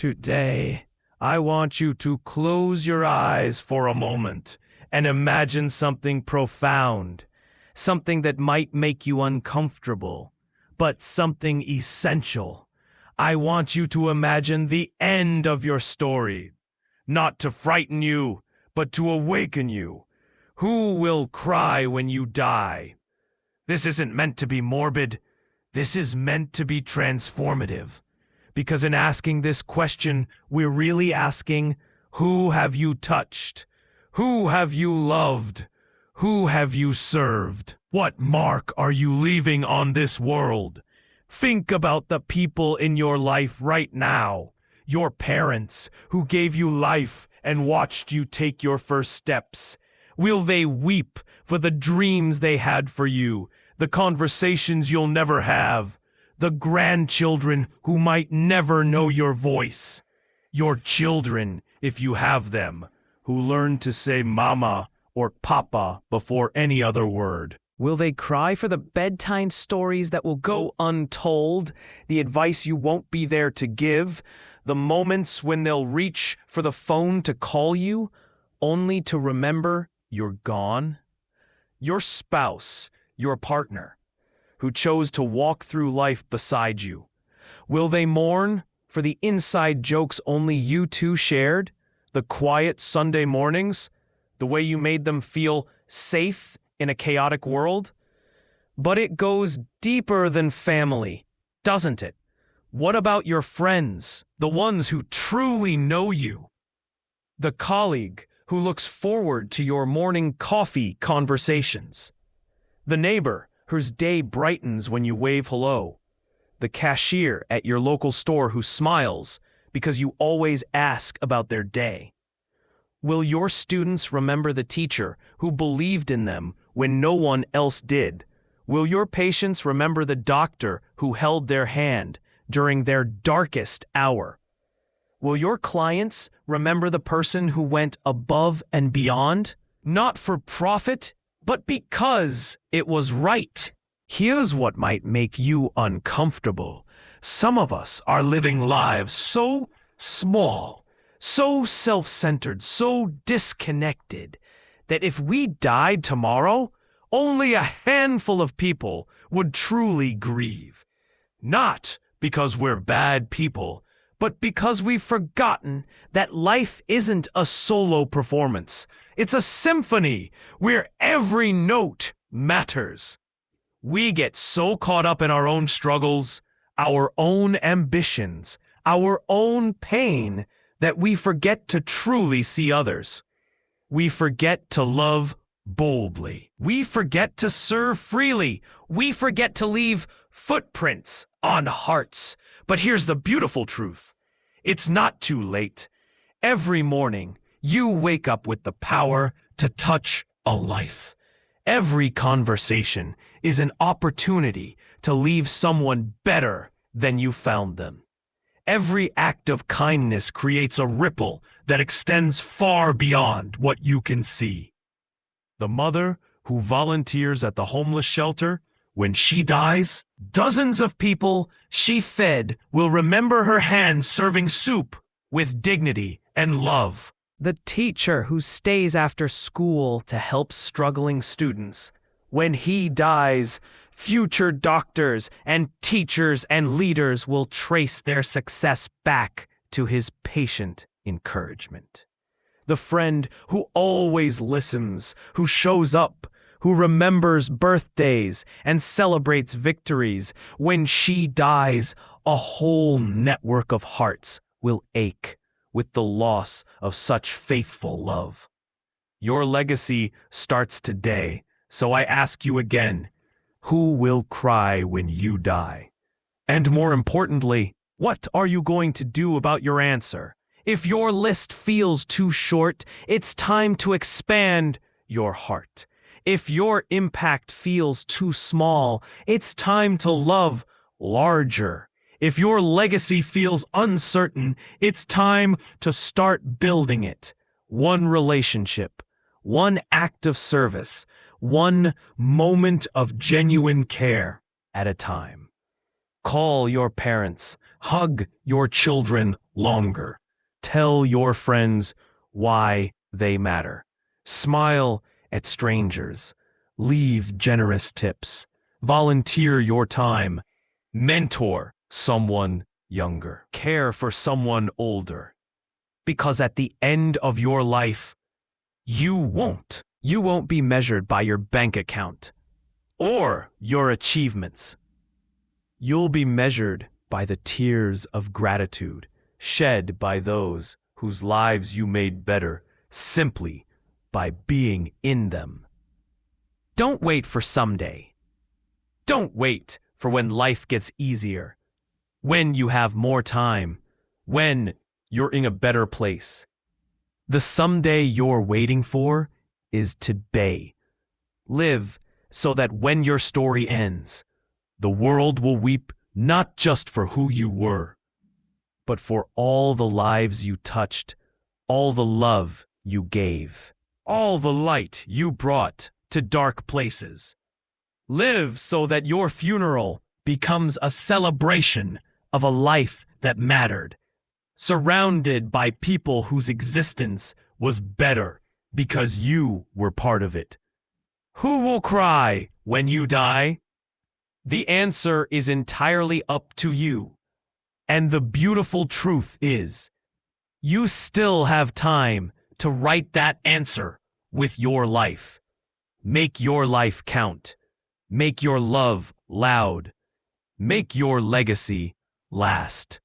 Today, I want you to close your eyes for a moment and imagine something profound, something that might make you uncomfortable, but something essential. I want you to imagine the end of your story, not to frighten you, but to awaken you. Who will cry when you die? This isn't meant to be morbid. This is meant to be transformative. Because in asking this question, we're really asking, who have you touched? Who have you loved? Who have you served? What mark are you leaving on this world? Think about the people in your life right now. Your parents who gave you life and watched you take your first steps. Will they weep for the dreams they had for you, the conversations you'll never have, the grandchildren who might never know your voice, your children, if you have them, who learn to say mama or papa before any other word? Will they cry for the bedtime stories that will go untold, the advice you won't be there to give, the moments when they'll reach for the phone to call you, only to remember you're gone? Your spouse, your partner, who chose to walk through life beside you. Will they mourn for the inside jokes only you two shared? The quiet Sunday mornings? The way you made them feel safe in a chaotic world? But it goes deeper than family, doesn't it? What about your friends, the ones who truly know you? The colleague who looks forward to your morning coffee conversations? The neighbor whose day brightens when you wave hello? The cashier at your local store who smiles because you always ask about their day? Will your students remember the teacher who believed in them when no one else did? Will your patients remember the doctor who held their hand during their darkest hour? Will your clients remember the person who went above and beyond, not for profit, but because it was right? Here's what might make you uncomfortable. Some of us are living lives so small, so self-centered, so disconnected, that if we died tomorrow, only a handful of people would truly grieve. Not because we're bad people, but because we've forgotten that life isn't a solo performance. It's a symphony where every note matters. We get so caught up in our own struggles, our own ambitions, our own pain, that we forget to truly see others. We forget to love boldly. We forget to serve freely. We forget to leave footprints on hearts. But here's the beautiful truth. It's not too late. Every morning, you wake up with the power to touch a life. Every conversation is an opportunity to leave someone better than you found them. Every act of kindness creates a ripple that extends far beyond what you can see. The mother who volunteers at the homeless shelter, when she dies, dozens of people she fed will remember her hands serving soup with dignity and love. The teacher who stays after school to help struggling students. When he dies, future doctors and teachers and leaders will trace their success back to his patient encouragement. The friend who always listens, who shows up, who remembers birthdays and celebrates victories. When she dies, a whole network of hearts will ache with the loss of such faithful love. Your legacy starts today, so I ask you again, who will cry when you die? And more importantly, what are you going to do about your answer? If your list feels too short, it's time to expand your heart. If your impact feels too small, it's time to love larger. If your legacy feels uncertain, it's time to start building it. One relationship, one act of service, one moment of genuine care at a time. Call your parents, hug your children, longer. Tell your friends why they matter. Smile at strangers. Leave generous tips. Volunteer your time. Mentor someone younger. Care for someone older. Because at the end of your life, you won't. You won't be measured by your bank account Or your achievements. You'll be measured by the tears of gratitude Shed by those whose lives you made better simply by being in them. Don't wait for someday. Don't wait for when life gets easier. When you have more time. When you're in a better place. The someday you're waiting for is today. Live so that when your story ends, the world will weep not just for who you were, but for all the lives you touched, all the love you gave, all the light you brought to dark places. Live so that your funeral becomes a celebration of a life that mattered, surrounded by people whose existence was better because you were part of it. Who will cry when you die? The answer is entirely up to you. And the beautiful truth is, you still have time to write that answer with your life. Make your life count. Make your love loud. Make your legacy last.